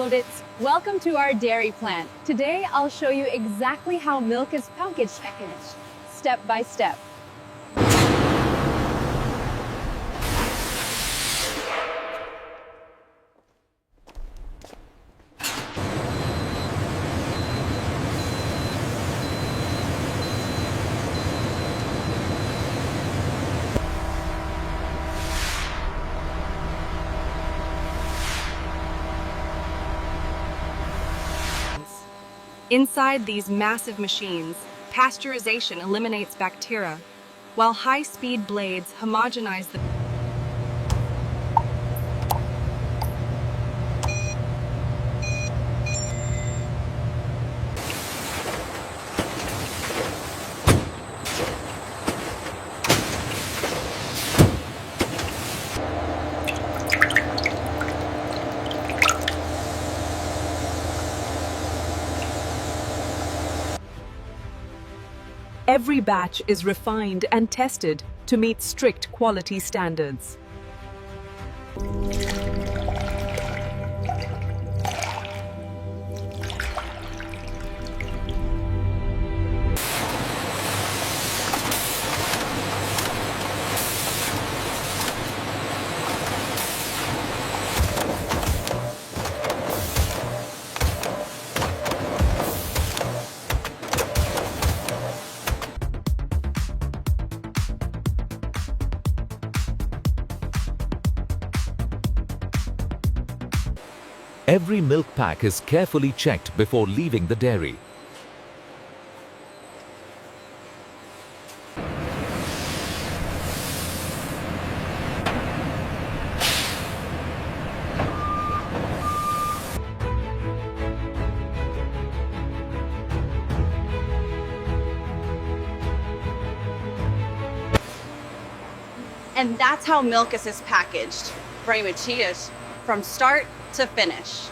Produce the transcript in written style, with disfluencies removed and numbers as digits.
audits. Welcome to our dairy plant. Today, I'll show you exactly how milk is packaged, step by step. Inside these massive machines, pasteurization eliminates bacteria, while high-speed blades homogenize the Every batch is refined and tested to meet strict quality standards. Every milk pack is carefully checked before leaving the dairy. And that's how milk is packaged, pretty much from start to finish.